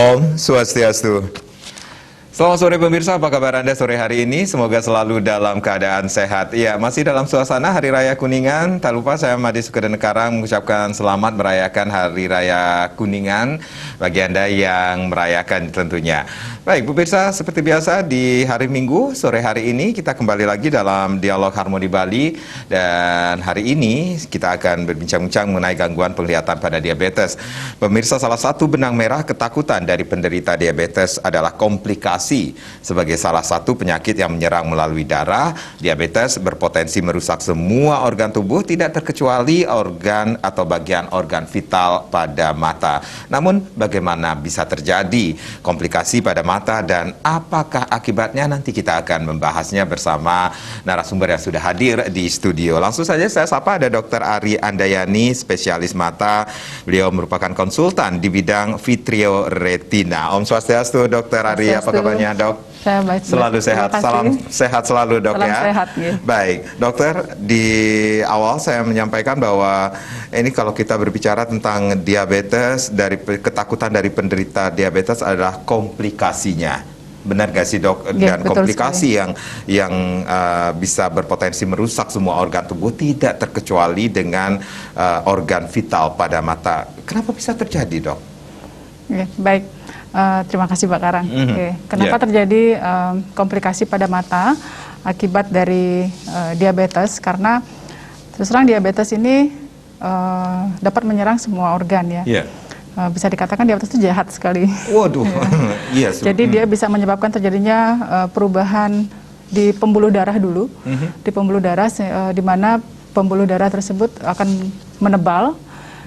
Om Swastiastu. Selamat sore pemirsa, apa kabar Anda sore hari ini? Semoga selalu dalam keadaan sehat. Ya, masih dalam suasana Hari Raya Kuningan. Tak lupa saya Madi Sukadenekarang mengucapkan selamat merayakan Hari Raya Kuningan bagi Anda yang merayakan tentunya. Baik, pemirsa, seperti biasa di hari Minggu sore hari ini kita kembali lagi dalam Dialog Harmoni Bali, dan hari ini kita akan berbincang-bincang mengenai gangguan penglihatan pada diabetes. Pemirsa, salah satu benang merah ketakutan dari penderita diabetes adalah komplikasi. Sebagai salah satu penyakit yang menyerang melalui darah, diabetes berpotensi merusak semua organ tubuh, tidak terkecuali organ atau bagian organ vital pada mata. Namun bagaimana bisa terjadi komplikasi pada mata dan apakah akibatnya? Nanti kita akan membahasnya bersama narasumber yang sudah hadir di studio. Langsung saja saya sapa, ada Dr. Ari Andayani, spesialis mata. Beliau merupakan konsultan di bidang vitreoretina. Om Swastiastu, Dr. Ari, apa kabarnya, Dok? Saya baik. Selalu sehat. Salam sehat selalu, Dok. Salam ya. Sehat, ya. Baik, Dokter, di awal saya menyampaikan bahwa ini kalau kita berbicara tentang diabetes, dari ketakutan dari penderita diabetes adalah komplikasinya. Benar gak sih, Dok? Ya, Dan komplikasi yang bisa berpotensi merusak semua organ tubuh, tidak terkecuali dengan organ vital pada mata. Kenapa bisa terjadi, Dok? Ya, baik. Terima kasih Pak Karang. Kenapa terjadi komplikasi pada mata akibat dari diabetes? Karena terus terang diabetes ini dapat menyerang semua organ, ya. Bisa dikatakan diabetes itu jahat sekali. Waduh. Yes. Jadi dia bisa menyebabkan terjadinya perubahan di pembuluh darah dulu, di pembuluh darah, di mana pembuluh darah tersebut akan menebal,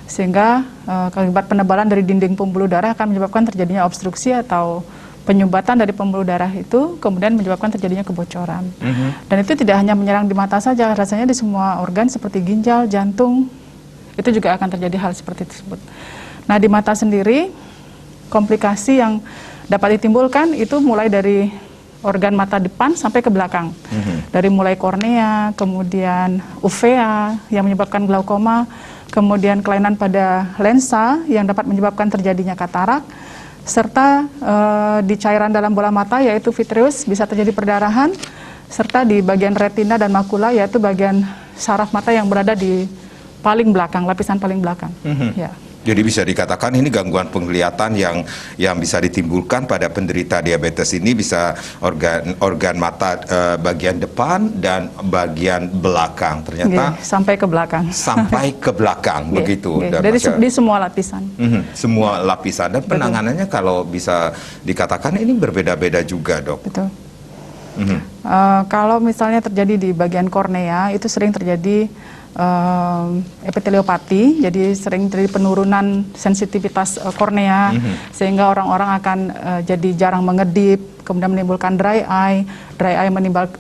sehingga akibat penebalan dari dinding pembuluh darah akan menyebabkan terjadinya obstruksi atau penyumbatan dari pembuluh darah itu, kemudian menyebabkan terjadinya kebocoran. Dan itu tidak hanya menyerang di mata saja, rasanya di semua organ seperti ginjal, jantung, itu juga akan terjadi hal seperti tersebut. Nah, di mata sendiri, komplikasi yang dapat ditimbulkan itu mulai dari organ mata depan sampai ke belakang. Dari mulai kornea, kemudian uvea yang menyebabkan glaukoma, kemudian kelainan pada lensa yang dapat menyebabkan terjadinya katarak, serta di cairan dalam bola mata yaitu vitreous bisa terjadi perdarahan, serta di bagian retina dan makula yaitu bagian saraf mata yang berada di paling belakang, lapisan paling belakang. Ya. Jadi bisa dikatakan ini gangguan penglihatan yang bisa ditimbulkan pada penderita diabetes ini bisa organ mata bagian depan dan bagian belakang. Ternyata sampai ke belakang. Sampai ke belakang begitu. Dan dari di semua lapisan. Semua lapisan, dan penanganannya kalau bisa dikatakan ini berbeda-beda juga, Dok. Betul. Kalau misalnya terjadi di bagian kornea, itu sering terjadi epiteliopati, jadi sering terjadi penurunan sensitivitas kornea, sehingga orang-orang akan jadi jarang mengedip, kemudian menimbulkan dry eye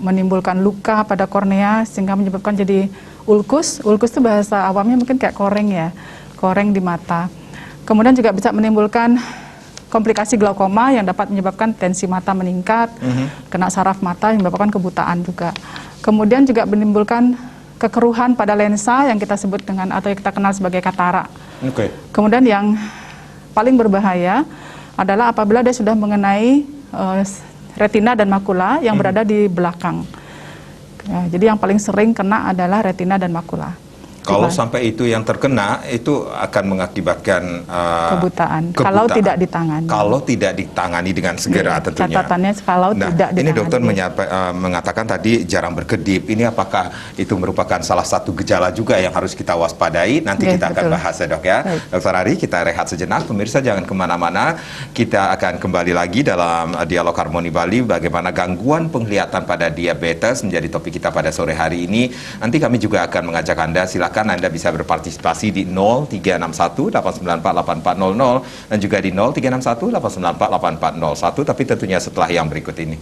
menimbulkan luka pada kornea, sehingga menyebabkan jadi ulkus. Ulkus itu bahasa awamnya mungkin kayak koreng, ya, koreng di mata. Kemudian juga bisa menimbulkan komplikasi glaukoma yang dapat menyebabkan tensi mata meningkat, kena saraf mata yang menyebabkan kebutaan juga. Kemudian juga menimbulkan kekeruhan pada lensa yang kita sebut dengan atau yang kita kenal sebagai katarak. Kemudian yang paling berbahaya adalah apabila dia sudah mengenai retina dan makula yang berada di belakang. Ya, jadi yang paling sering kena adalah retina dan makula. Kalau sampai itu yang terkena, itu akan mengakibatkan kebutaan. Kalau tidak ditangani. Kalau tidak ditangani dengan segera, tentunya. Catatannya kalau tidak ditangani. Ini dokter mengatakan tadi jarang berkedip. Ini apakah itu merupakan salah satu gejala juga yang harus kita waspadai? Nanti kita akan bahas, ya, Dok, ya. Dokter Ari, kita rehat sejenak. Pemirsa jangan kemana-mana. Kita akan kembali lagi dalam Dialog Harmoni Bali. Bagaimana gangguan penglihatan pada diabetes menjadi topik kita pada sore hari ini. Nanti kami juga akan mengajak Anda, silakan Anda bisa berpartisipasi di 0361-894-8400 dan juga di 0361-894-8401, tapi tentunya setelah yang berikut ini.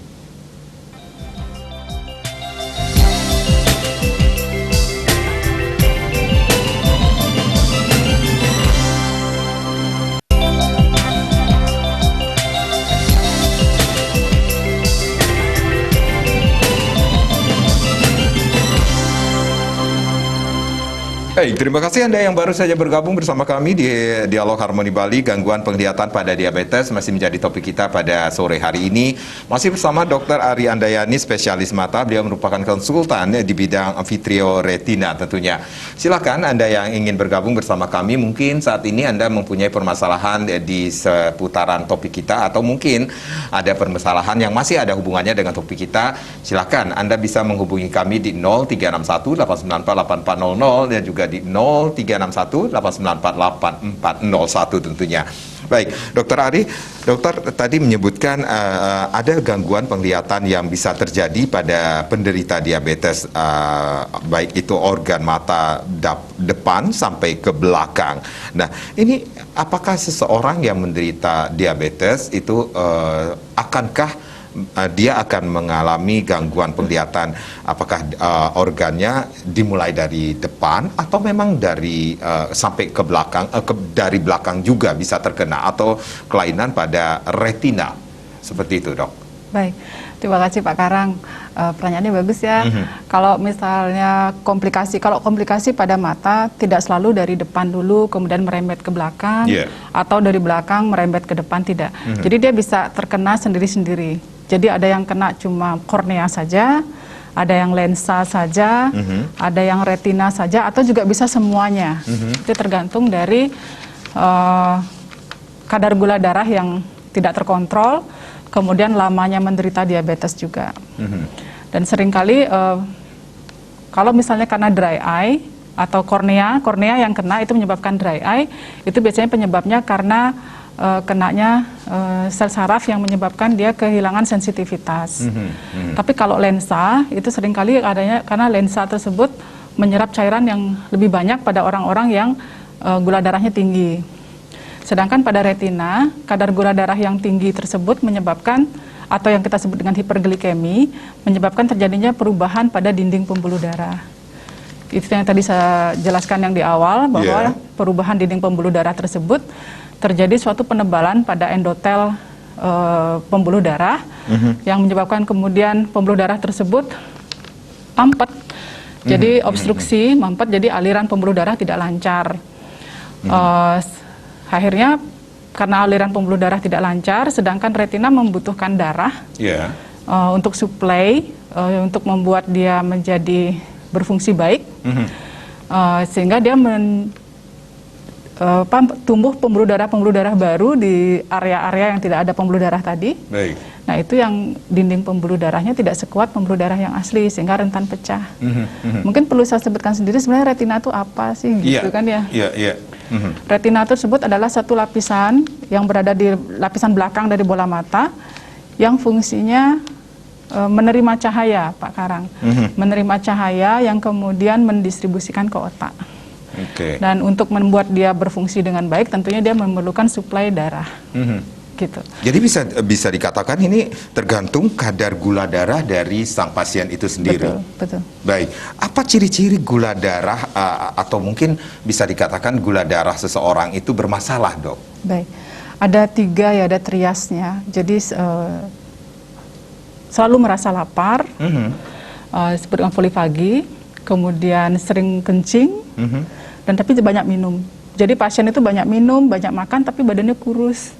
Baik, terima kasih Anda yang baru saja bergabung bersama kami di Dialog Harmoni Bali. Gangguan penglihatan pada diabetes masih menjadi topik kita pada sore hari ini. Masih bersama Dr. Ari Andayani, spesialis mata. Beliau merupakan konsultan di bidang vitreoretina tentunya. Silakan Anda yang ingin bergabung bersama kami. Mungkin saat ini Anda mempunyai permasalahan di seputaran topik kita, atau mungkin ada permasalahan yang masih ada hubungannya dengan topik kita. Silakan Anda bisa menghubungi kami di 0361 894 8400 dan juga di 0361 894 8401 tentunya. Baik, Dokter Ari, dokter tadi menyebutkan ada gangguan penglihatan yang bisa terjadi pada penderita diabetes, baik itu organ mata depan sampai ke belakang. Nah, ini apakah seseorang yang menderita diabetes itu akankah dia akan mengalami gangguan penglihatan, apakah organnya dimulai dari depan atau memang dari sampai ke belakang, dari belakang juga bisa terkena, atau kelainan pada retina seperti itu, Dok? Baik, terima kasih Pak Karang. Pertanyaannya bagus ya. Kalau misalnya komplikasi pada mata tidak selalu dari depan dulu kemudian merembet ke belakang, atau dari belakang merembet ke depan, tidak. Jadi dia bisa terkena sendiri-sendiri. Jadi ada yang kena cuma kornea saja, ada yang lensa saja, ada yang retina saja, atau juga bisa semuanya. Itu tergantung dari kadar gula darah yang tidak terkontrol, kemudian lamanya menderita diabetes juga. Dan seringkali kalau misalnya karena dry eye atau kornea yang kena itu menyebabkan dry eye, itu biasanya penyebabnya karena kenanya sel saraf yang menyebabkan dia kehilangan sensitivitas. Tapi kalau lensa itu seringkali adanya karena lensa tersebut menyerap cairan yang lebih banyak pada orang-orang yang gula darahnya tinggi. Sedangkan pada retina, kadar gula darah yang tinggi tersebut menyebabkan, atau yang kita sebut dengan hiperglikemi, menyebabkan terjadinya perubahan pada dinding pembuluh darah. Itu yang tadi saya jelaskan yang di awal, bahwa perubahan dinding pembuluh darah tersebut terjadi suatu penebalan pada endotel pembuluh darah yang menyebabkan kemudian pembuluh darah tersebut mampet, jadi obstruksi, mampet, jadi aliran pembuluh darah tidak lancar. Akhirnya karena aliran pembuluh darah tidak lancar, sedangkan retina membutuhkan darah untuk suplai, untuk membuat dia menjadi berfungsi baik, sehingga dia tumbuh pembuluh darah baru di area-area yang tidak ada pembuluh darah tadi. Baik. Nah, itu yang dinding pembuluh darahnya tidak sekuat pembuluh darah yang asli, sehingga rentan pecah. Mungkin perlu saya sebutkan sendiri sebenarnya retina itu apa sih, gitu kan ya? Retina tersebut adalah satu lapisan yang berada di lapisan belakang dari bola mata yang fungsinya menerima cahaya, Pak Karang. Menerima cahaya yang kemudian mendistribusikan ke otak. Dan untuk membuat dia berfungsi dengan baik, tentunya dia memerlukan suplai darah. Gitu. Jadi bisa dikatakan ini tergantung kadar gula darah dari sang pasien itu sendiri. Betul. Baik. Apa ciri-ciri gula darah atau mungkin bisa dikatakan gula darah seseorang itu bermasalah, Dok? Baik. Ada 3 ya, ada triasnya. Jadi selalu merasa lapar, seperti polifagi, kemudian sering kencing, dan tapi banyak minum. Jadi pasien itu banyak minum, banyak makan, tapi badannya kurus.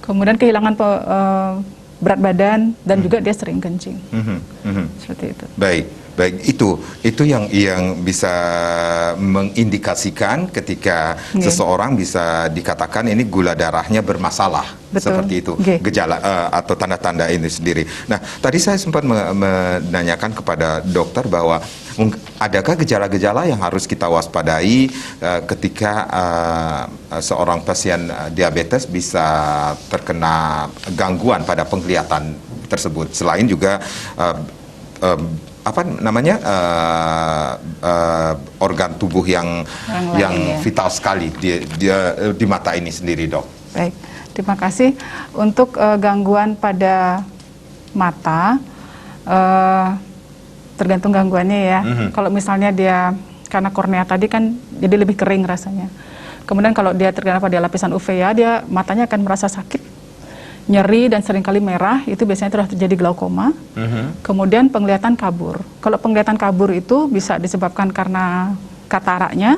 Kemudian kehilangan berat badan, dan juga dia sering kencing. Seperti itu. Baik, itu yang bisa mengindikasikan ketika seseorang bisa dikatakan ini gula darahnya bermasalah. Seperti itu, gejala atau tanda-tanda ini sendiri. Nah, tadi saya sempat menanyakan kepada dokter bahwa adakah gejala-gejala yang harus kita waspadai ketika seorang pasien diabetes bisa terkena gangguan pada penglihatan tersebut, selain juga organ tubuh yang vital sekali di mata ini sendiri, Dok. Baik, terima kasih. Untuk gangguan pada mata, tergantung gangguannya ya. Kalau misalnya dia karena kornea tadi kan jadi lebih kering rasanya. Kemudian kalau dia terkena pada lapisan uvea, dia matanya akan merasa sakit, nyeri, dan seringkali merah. Itu biasanya telah terjadi glaukoma. Kemudian penglihatan kabur. Kalau penglihatan kabur itu bisa disebabkan karena kataraknya,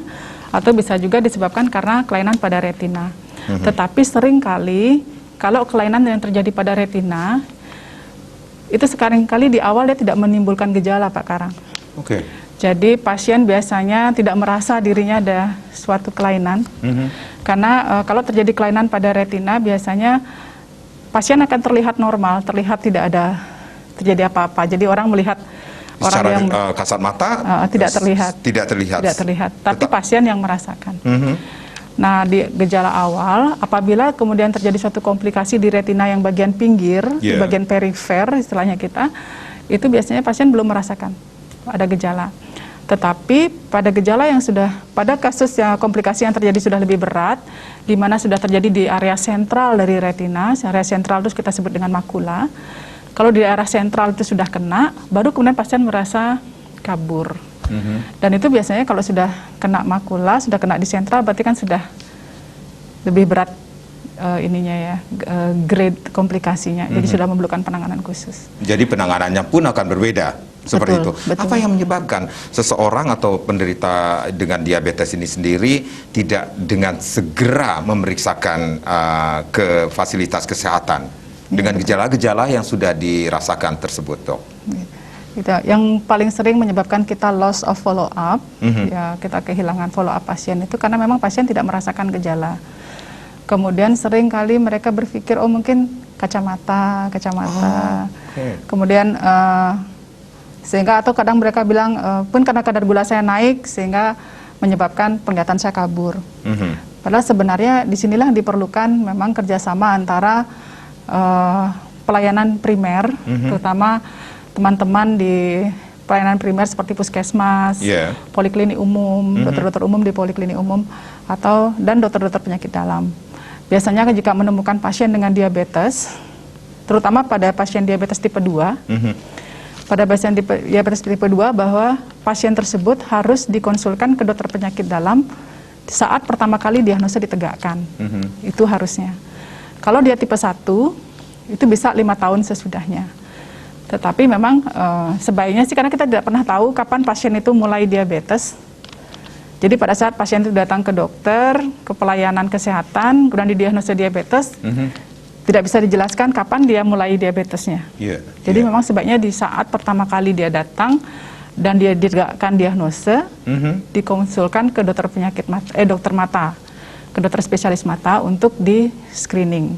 atau bisa juga disebabkan karena kelainan pada retina. Tetapi seringkali kalau kelainan yang terjadi pada retina itu seringkali di awal dia tidak menimbulkan gejala, Pak Karang. Oke. Jadi pasien biasanya tidak merasa dirinya ada suatu kelainan, karena kalau terjadi kelainan pada retina biasanya pasien akan terlihat normal, terlihat tidak ada terjadi apa-apa. Jadi orang melihat Secara orang yang kasat mata tidak terlihat. Tidak terlihat. Tapi pasien yang merasakan. Nah, di gejala awal, apabila kemudian terjadi suatu komplikasi di retina yang bagian pinggir, di bagian perifer, istilahnya kita, itu biasanya pasien belum merasakan ada gejala. Tetapi pada gejala yang sudah, pada kasus yang komplikasi yang terjadi sudah lebih berat, di mana sudah terjadi di area sentral dari retina, area sentral itu kita sebut dengan makula. Kalau di area sentral itu sudah kena, baru kemudian pasien merasa kabur. Dan itu biasanya kalau sudah kena makula, sudah kena di sentral, berarti kan sudah lebih berat grade komplikasinya. Jadi sudah memerlukan penanganan khusus. Jadi penanganannya pun akan berbeda seperti itu. Betul. Apa yang menyebabkan seseorang atau penderita dengan diabetes ini sendiri tidak dengan segera memeriksakan ke fasilitas kesehatan dengan gejala-gejala yang sudah dirasakan tersebut, Dok? Yang paling sering menyebabkan kita loss of follow up, ya kita kehilangan follow up pasien itu karena memang pasien tidak merasakan gejala. Kemudian sering kali mereka berpikir, oh mungkin kacamata. Kemudian sehingga atau kadang mereka bilang pun karena kadar gula saya naik sehingga menyebabkan penglihatan saya kabur. Padahal sebenarnya disinilah diperlukan memang kerjasama antara pelayanan primer, terutama teman-teman di pelayanan primer seperti puskesmas, poliklinik umum, dokter-dokter umum di poliklinik umum, dan dokter-dokter penyakit dalam. Biasanya jika menemukan pasien dengan diabetes, terutama pada pasien diabetes tipe 2, pada pasien diabetes tipe 2 bahwa pasien tersebut harus dikonsulkan ke dokter penyakit dalam saat pertama kali diagnosa ditegakkan. Itu harusnya. Kalau dia tipe 1, itu bisa 5 tahun sesudahnya. Tetapi memang sebaiknya sih, karena kita tidak pernah tahu kapan pasien itu mulai diabetes. Jadi pada saat pasien itu datang ke dokter, ke pelayanan kesehatan, kemudian didiagnosa diabetes, tidak bisa dijelaskan kapan dia mulai diabetesnya. Jadi memang sebaiknya di saat pertama kali dia datang dan dia ditegakkan diagnosa, dikonsulkan ke dokter penyakit mata, dokter mata, ke dokter spesialis mata untuk di screening.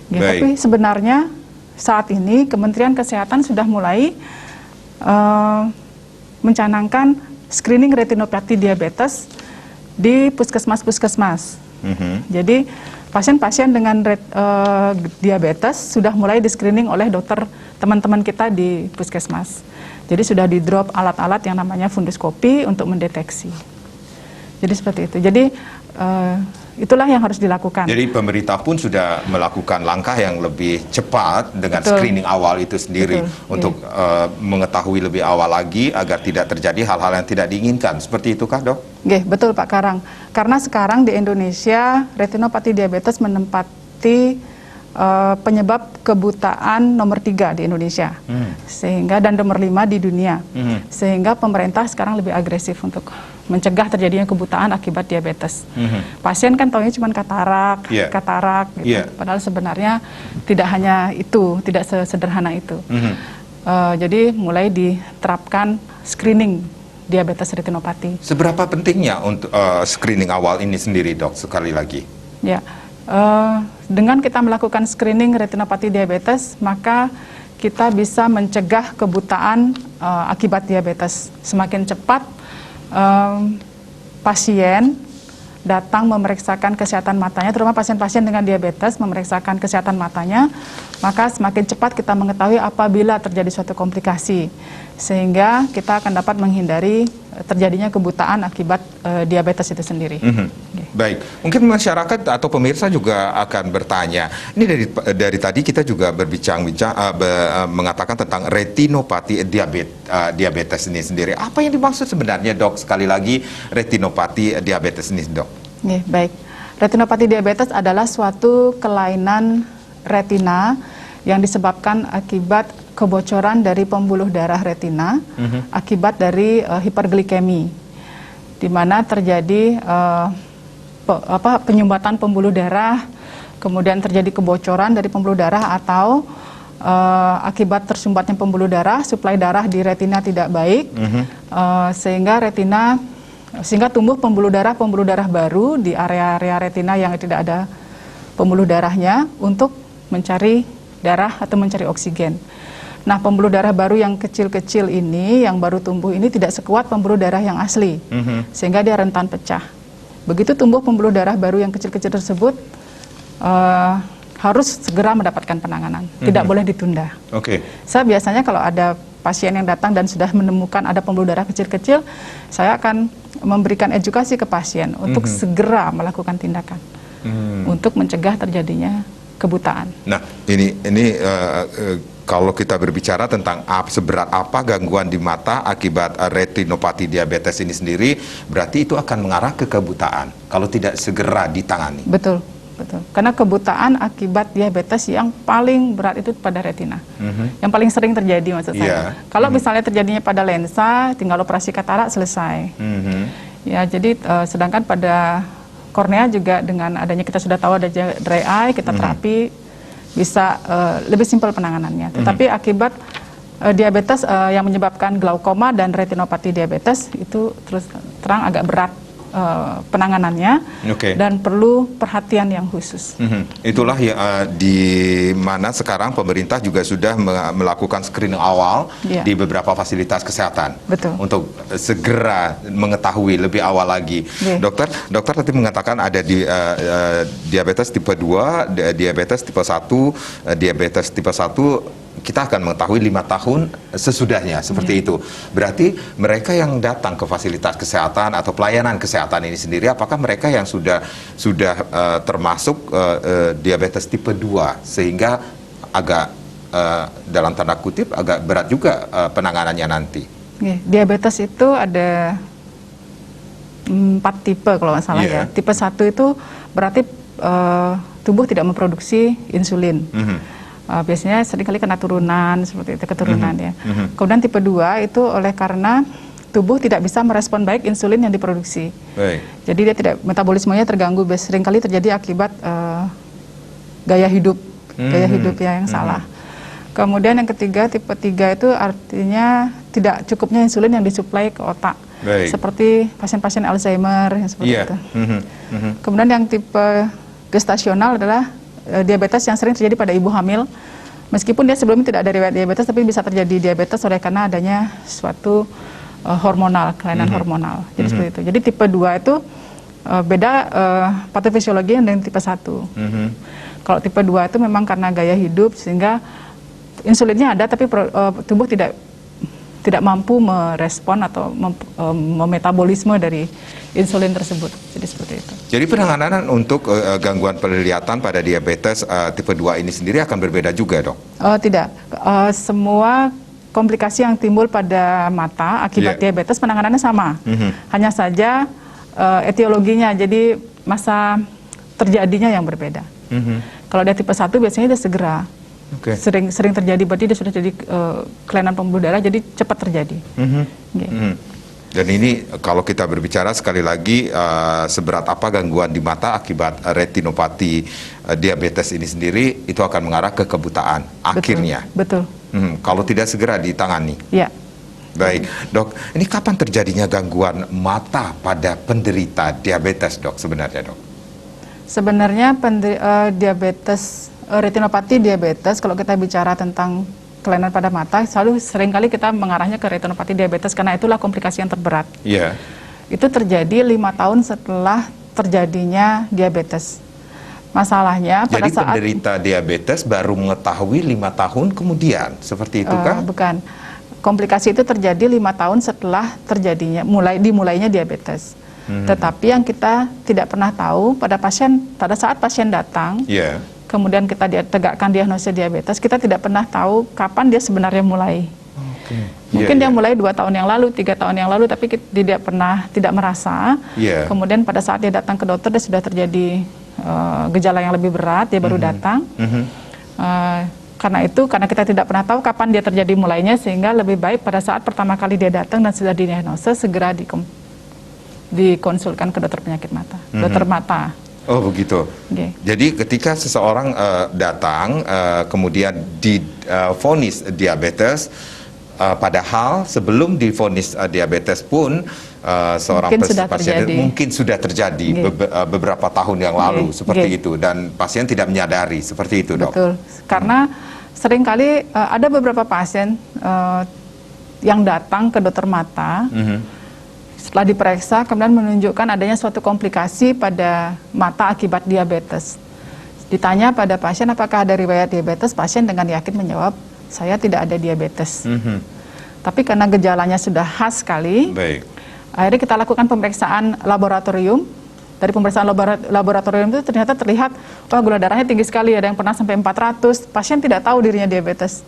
Tapi sebenarnya saat ini Kementerian Kesehatan sudah mulai mencanangkan screening retinopati diabetes di puskesmas-puskesmas. Jadi pasien-pasien dengan diabetes sudah mulai di screening oleh dokter teman-teman kita di puskesmas. Jadi sudah di drop alat-alat yang namanya funduskopi untuk mendeteksi. Jadi seperti itu. Jadi itulah yang harus dilakukan. Jadi pemerintah pun sudah melakukan langkah yang lebih cepat dengan screening awal itu sendiri untuk mengetahui lebih awal lagi agar tidak terjadi hal-hal yang tidak diinginkan. Seperti itukah, Dok? Betul Pak Karang. Karena sekarang di Indonesia retinopati diabetes menempati penyebab kebutaan nomor 3 di Indonesia, sehingga dan nomor 5 di dunia, sehingga pemerintah sekarang lebih agresif untuk mencegah terjadinya kebutaan akibat diabetes. Pasien kan taunya cuma katarak, gitu. Padahal sebenarnya tidak hanya itu, tidak sesederhana itu. Jadi mulai diterapkan screening diabetes retinopati. Seberapa pentingnya untuk screening awal ini sendiri, Dok? Sekali lagi. Dengan kita melakukan screening retinopati diabetes, maka kita bisa mencegah kebutaan akibat diabetes. Semakin cepat pasien datang memeriksakan kesehatan matanya, terutama pasien-pasien dengan diabetes memeriksakan kesehatan matanya, maka semakin cepat kita mengetahui apabila terjadi suatu komplikasi, sehingga kita akan dapat menghindari terjadinya kebutaan akibat diabetes itu sendiri. Baik, mungkin masyarakat atau pemirsa juga akan bertanya, ini dari tadi kita juga berbincang-bincang mengatakan tentang retinopati diabetes ini sendiri. Apa yang dimaksud sebenarnya, Dok? Sekali lagi, retinopati diabetes ini, Dok. Baik, retinopati diabetes adalah suatu kelainan retina yang disebabkan akibat kebocoran dari pembuluh darah retina akibat dari hiperglikemi. di mana terjadi penyumbatan pembuluh darah, kemudian terjadi kebocoran dari pembuluh darah, atau akibat tersumbatnya pembuluh darah, suplai darah di retina tidak baik, sehingga tumbuh pembuluh darah baru di area-area retina yang tidak ada pembuluh darahnya untuk mencari darah atau mencari oksigen. Nah, pembuluh darah baru yang kecil-kecil ini, yang baru tumbuh ini tidak sekuat pembuluh darah yang asli, sehingga dia rentan pecah. Begitu tumbuh pembuluh darah baru yang kecil-kecil tersebut, harus segera mendapatkan penanganan, tidak boleh ditunda. Saya biasanya kalau ada pasien yang datang dan sudah menemukan ada pembuluh darah kecil-kecil, saya akan memberikan edukasi ke pasien untuk segera melakukan tindakan untuk mencegah terjadinya kebutaan. Nah, ini kalau kita berbicara tentang seberat apa gangguan di mata akibat retinopati diabetes ini sendiri, berarti itu akan mengarah ke kebutaan kalau tidak segera ditangani. Betul, betul. Karena kebutaan akibat diabetes yang paling berat itu pada retina. Yang paling sering terjadi maksud saya. Kalau misalnya terjadinya pada lensa, tinggal operasi katarak selesai. Ya, jadi sedangkan pada kornea juga dengan adanya kita sudah tahu ada dry eye, kita terapi bisa lebih simpel penanganannya. Tetapi akibat diabetes yang menyebabkan glaukoma dan retinopati diabetes itu terus terang agak berat penanganannya dan perlu perhatian yang khusus. Itulah di mana sekarang pemerintah juga sudah melakukan screening awal di beberapa fasilitas kesehatan. Untuk segera mengetahui lebih awal lagi. Dokter tadi mengatakan ada diabetes tipe 2, diabetes tipe 1, diabetes tipe 1 kita akan mengetahui 5 tahun sesudahnya, seperti itu. Berarti mereka yang datang ke fasilitas kesehatan atau pelayanan kesehatan ini sendiri, apakah mereka yang sudah termasuk diabetes tipe 2 sehingga agak dalam tanda kutip agak berat juga penanganannya nanti? Diabetes itu ada 4 tipe kalau nggak salah ya. Tipe 1 itu berarti tubuh tidak memproduksi insulin. Biasanya seringkali kena turunan, seperti itu, keturunan ya. Kemudian tipe 2 itu oleh karena tubuh tidak bisa merespon baik insulin yang diproduksi. Jadi dia tidak, metabolismenya terganggu, seringkali terjadi akibat gaya hidup yang salah. Kemudian yang ketiga, tipe 3 itu artinya tidak cukupnya insulin yang disuplai ke otak. Seperti pasien-pasien Alzheimer yang seperti itu. Kemudian yang tipe gestasional adalah diabetes yang sering terjadi pada ibu hamil, meskipun dia sebelumnya tidak ada riwayat diabetes, tapi bisa terjadi diabetes oleh karena adanya suatu kelainan hormonal. Jadi seperti itu. Jadi tipe 2 itu beda patofisiologi dengan tipe 1. Kalau tipe 2 itu memang karena gaya hidup sehingga insulinnya ada, tapi tubuh tidak mampu merespon atau memetabolisme dari insulin tersebut. Jadi seperti itu. Jadi penanganan untuk gangguan penglihatan pada diabetes tipe 2 ini sendiri akan berbeda juga, dok? Tidak. Semua komplikasi yang timbul pada mata akibat diabetes penanganannya sama. Hanya saja etiologinya, jadi masa terjadinya yang berbeda. Kalau dia tipe 1 biasanya dia segera. Sering terjadi, berarti dia sudah jadi kelainan pembuluh darah, jadi cepat terjadi. Dan ini kalau kita berbicara sekali lagi seberat apa gangguan di mata akibat retinopati diabetes ini sendiri, itu akan mengarah ke kebutaan akhirnya. Betul. Kalau tidak segera ditangani. Baik, dok. Ini kapan terjadinya gangguan mata pada penderita diabetes, dok? Sebenarnya, dok? Sebenarnya diabetes retinopati diabetes, kalau kita bicara tentang kelainan pada mata, seringkali kita mengarahnya ke retinopati diabetes karena itulah komplikasi yang terberat. Itu terjadi 5 tahun setelah terjadinya diabetes. Masalahnya pada saat penderita diabetes baru mengetahui 5 tahun kemudian, seperti itu kan? Bukan. Komplikasi itu terjadi 5 tahun setelah dimulainya diabetes. Tetapi yang kita tidak pernah tahu pada saat pasien datang, kemudian kita tegakkan diagnosis diabetes, kita tidak pernah tahu kapan dia sebenarnya mulai. Mungkin dia mulai 2 tahun yang lalu, 3 tahun yang lalu, tapi dia tidak merasa. Kemudian pada saat dia datang ke dokter, dia sudah terjadi gejala yang lebih berat, dia baru datang. Karena kita tidak pernah tahu kapan dia terjadi mulainya, sehingga lebih baik pada saat pertama kali dia datang dan sudah didiagnosis, segera dikonsulkan ke dokter penyakit mata, dokter mata. Oh begitu. Okay. Jadi ketika seseorang datang kemudian divonis diabetes, padahal sebelum divonis diabetes pun seorang pasien mungkin sudah terjadi beberapa tahun yang lalu seperti itu, dan pasien tidak menyadari seperti itu, Dok. Betul. Karena seringkali ada beberapa pasien yang datang ke dokter mata. Setelah diperiksa, kemudian menunjukkan adanya suatu komplikasi pada mata akibat diabetes. Ditanya pada pasien apakah ada riwayat diabetes, pasien dengan yakin menjawab, saya tidak ada diabetes. Tapi karena gejalanya sudah khas sekali, akhirnya kita lakukan pemeriksaan laboratorium. Dari pemeriksaan laboratorium itu ternyata terlihat, wah gula darahnya tinggi sekali, ada yang pernah sampai 400, pasien tidak tahu dirinya diabetes.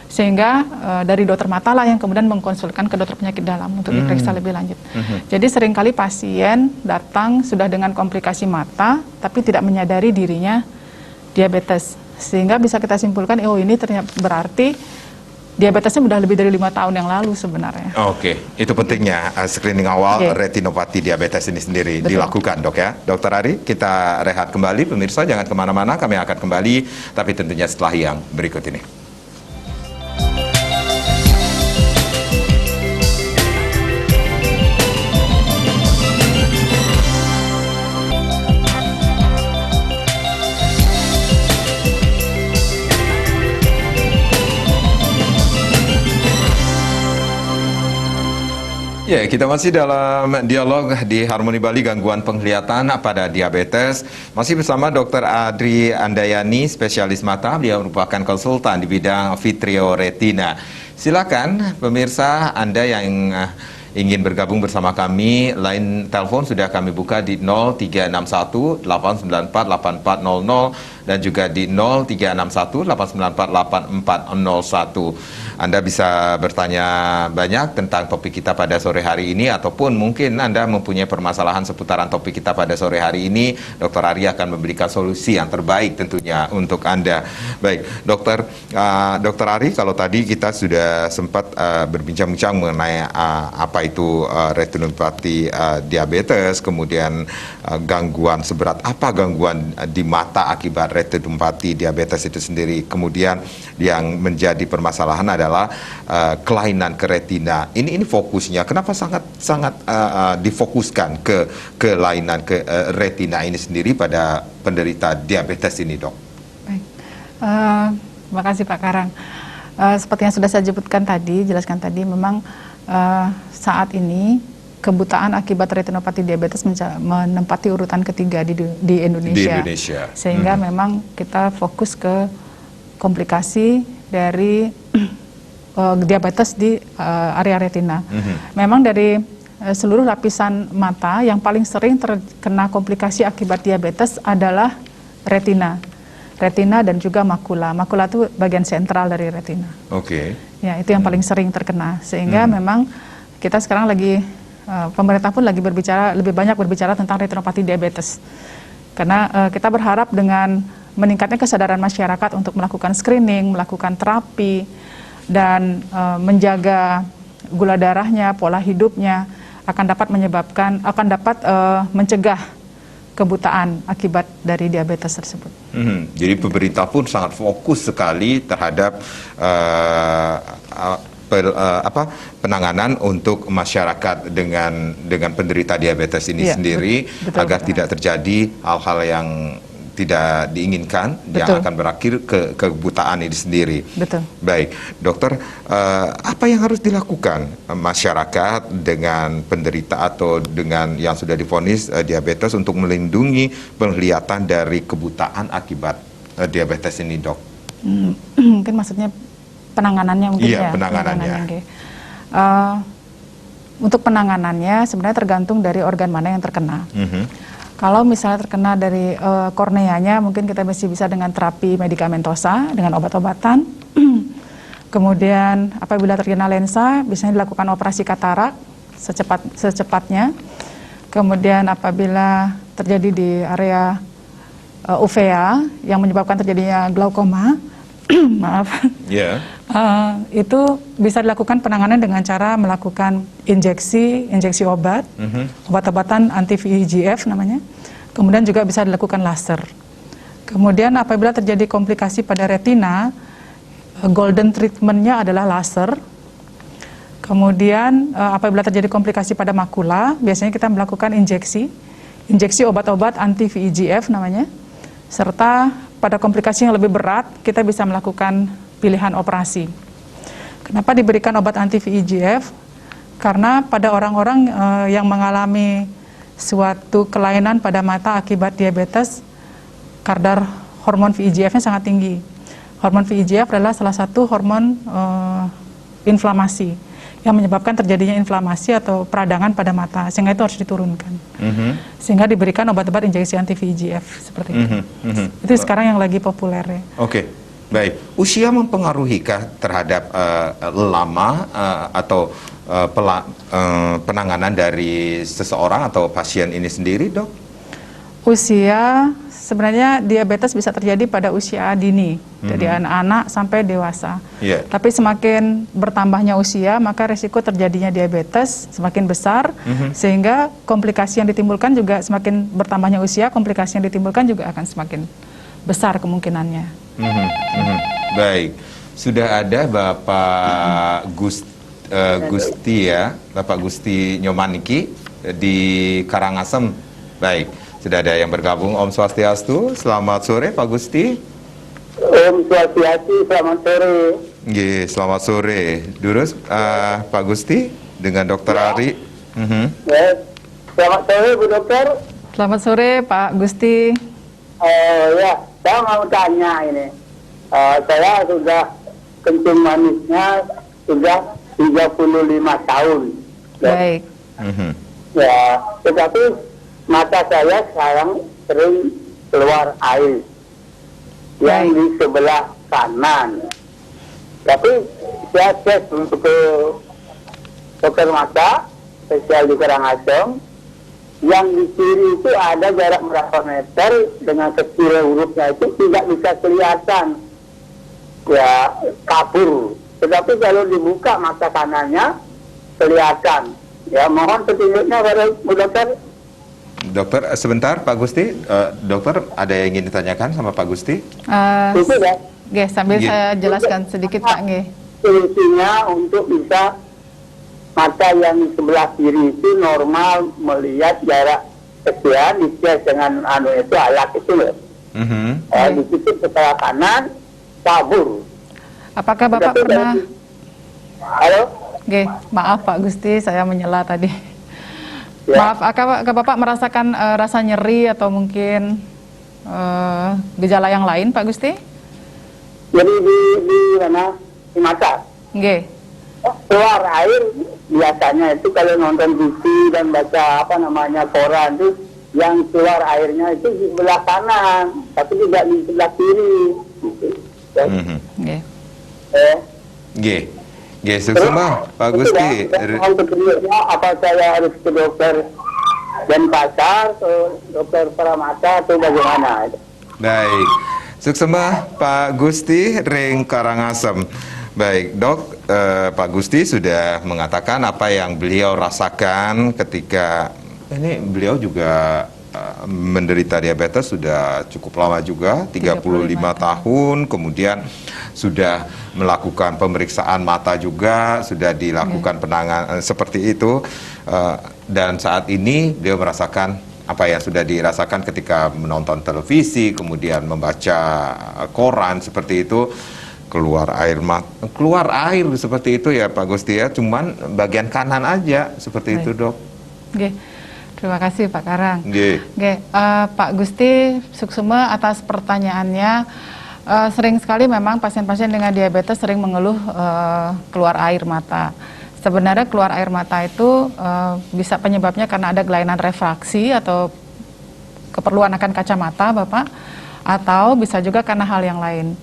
Sehingga dari dokter mata lah yang kemudian mengkonsulkan ke dokter penyakit dalam untuk diperiksa lebih lanjut. Jadi seringkali pasien datang sudah dengan komplikasi mata, tapi tidak menyadari dirinya diabetes. Sehingga bisa kita simpulkan, oh ini ternyata berarti diabetesnya sudah lebih dari 5 tahun yang lalu sebenarnya. Oke, itu pentingnya screening awal retinopati diabetes ini sendiri dilakukan, Dok ya. Dokter Ari, kita rehat kembali, pemirsa jangan kemana-mana, kami akan kembali, tapi tentunya setelah yang berikut ini. Ya, kita masih dalam dialog di Harmoni Bali gangguan penglihatan pada diabetes. Masih bersama Dr. Adri Andayani, spesialis mata. Beliau merupakan konsultan di bidang vitreoretina. Silakan pemirsa Anda yang ingin bergabung bersama kami, line telepon sudah kami buka di 0361 894 8400 dan juga di 0361 894 8401. Anda bisa bertanya banyak tentang topik kita pada sore hari ini, ataupun mungkin Anda mempunyai permasalahan seputaran topik kita pada sore hari ini. Dr. Ari akan memberikan solusi yang terbaik tentunya untuk Anda. Baik, Dr. Ari, kalau tadi kita sudah sempat berbincang-bincang mengenai apa itu retinopati diabetes, kemudian gangguan seberat apa gangguan di mata akibat retinopati diabetes itu sendiri. Kemudian yang menjadi permasalahan adalah kelainan ke retina. Ini fokusnya. Kenapa sangat difokuskan ke kelainan ke retina ini sendiri pada penderita diabetes ini, Dok? Baik. Terima kasih Pak Karang. Seperti yang sudah saya jelaskan tadi, memang saat ini kebutaan akibat retinopati diabetes menempati urutan ketiga di Indonesia. Sehingga memang kita fokus ke komplikasi dari diabetes di area retina. Memang dari seluruh lapisan mata yang paling sering terkena komplikasi akibat diabetes adalah retina. Retina dan juga makula. Makula itu bagian sentral dari retina. Ya, itu yang paling sering terkena. Sehingga memang kita sekarang lagi pemerintah pun lagi lebih banyak berbicara tentang retinopati diabetes. Karena kita berharap dengan meningkatnya kesadaran masyarakat untuk melakukan screening, melakukan terapi, dan menjaga gula darahnya, pola hidupnya akan dapat mencegah kebutaan akibat dari diabetes tersebut. Jadi pemerintah pun sangat fokus sekali terhadap penanganan untuk masyarakat dengan penderita diabetes ini sendiri, betul, agar tidak terjadi hal-hal yang tidak diinginkan, yang akan berakhir ke kebutaan ini sendiri. Baik, dokter, apa yang harus dilakukan masyarakat dengan penderita atau dengan yang sudah divonis diabetes untuk melindungi penglihatan dari kebutaan akibat diabetes ini, Dok? Mungkin maksudnya penanganannya mungkin ya. Penanganannya. Untuk penanganannya sebenarnya tergantung dari organ mana yang terkena. Kalau misalnya terkena dari korneanya, mungkin kita masih bisa dengan terapi medikamentosa, dengan obat-obatan. Kemudian apabila terkena lensa, biasanya dilakukan operasi katarak secepatnya. Kemudian apabila terjadi di area uvea yang menyebabkan terjadinya glaukoma, maaf, Itu bisa dilakukan penanganan dengan cara melakukan injeksi obat, obat-obatan anti-VEGF namanya. Kemudian juga bisa dilakukan laser. Kemudian apabila terjadi komplikasi pada retina, golden treatment-nya adalah laser. Kemudian apabila terjadi komplikasi pada makula, biasanya kita melakukan injeksi obat-obat anti-VEGF namanya. Serta pada komplikasi yang lebih berat, kita bisa melakukan pilihan operasi. Kenapa diberikan obat anti-VEGF? Karena pada orang-orang yang mengalami suatu kelainan pada mata akibat diabetes, kadar hormon VEGF-nya sangat tinggi. Hormon VEGF adalah salah satu hormon inflamasi yang menyebabkan terjadinya inflamasi atau peradangan pada mata, sehingga itu harus diturunkan. Sehingga diberikan obat-obat injeksi anti-VEGF seperti itu. Itu sekarang yang lagi populer ya. Oke, baik. Usia mempengaruhikah terhadap lama atau penanganan dari seseorang atau pasien ini sendiri, Dok? Usia, sebenarnya diabetes bisa terjadi pada usia dini, dari anak-anak sampai dewasa. Tapi semakin bertambahnya usia, maka risiko terjadinya diabetes semakin besar, sehingga komplikasi yang ditimbulkan juga semakin bertambahnya usia, komplikasi yang ditimbulkan juga akan semakin besar kemungkinannya. Baik, sudah ada Bapak Gusti ya, Bapak Gusti Nyomaniki di Karangasem. Baik, sudah ada yang bergabung. Om Swastiastu, selamat sore Pak Gusti. Om Swastiastu, selamat sore. Selamat sore. Durus Pak Gusti dengan Dokter Ari. Selamat sore Bu Dokter. Selamat sore Pak Gusti. Ya, saya mau tanya ini. Saya sudah kencing manisnya sudah 35 tahun. Baik. Ya, tetapi mata saya sekarang sering keluar air yang di sebelah kanan. Tapi saya cek untuk ke dokter mata spesial di Karangasem, yang di kiri itu ada jarak berapa meter dengan kecil hurufnya itu tidak bisa kelihatan, ya kabur. Tetapi kalau dibuka mata kanannya kelihatan. Ya, mohon petunjuknya pada Bu Dokter. Dokter, sebentar Pak Gusti. Dokter, ada yang ingin ditanyakan sama Pak Gusti? Sambil saya jelaskan sedikit Pak. Solusinya untuk bisa mata yang di sebelah kiri itu normal melihat jarak sekian, dicek dengan itu alat itu loh. Di situ sebelah kanan kabur. Apakah Bapak pernah? Halo? Maaf Pak Gusti, saya menyela tadi. Maaf, apakah Bapak merasakan rasa nyeri atau mungkin gejala yang lain Pak Gusti? Jadi di mana? Di mata. Keluar air biasanya itu kalau nonton TV dan baca koran itu yang keluar airnya itu di sebelah kanan, tapi tidak di sebelah kiri. Suksema Pak Gusti. Apa saya harus ke dokter Denpasar, ke dokter Pramata atau bagaimana? Baik, suksema Pak Gusti ring Karangasem. Baik, Dok, Pak Gusti sudah mengatakan apa yang beliau rasakan ketika ini beliau juga menderita diabetes sudah cukup lama juga, 35 tahun, kemudian sudah melakukan pemeriksaan mata juga, sudah dilakukan penanganan seperti itu, dan saat ini beliau merasakan apa yang sudah dirasakan ketika menonton televisi, kemudian membaca koran seperti itu, keluar air seperti itu ya Pak Gusti ya, cuman bagian kanan aja seperti itu, Dok. Terima kasih Pak Karang. Pak Gusti Suksema atas pertanyaannya. Sering sekali memang pasien-pasien dengan diabetes sering mengeluh keluar air mata. Sebenarnya keluar air mata itu bisa penyebabnya karena ada kelainan refraksi atau keperluan akan kacamata Bapak, atau bisa juga karena hal yang lain.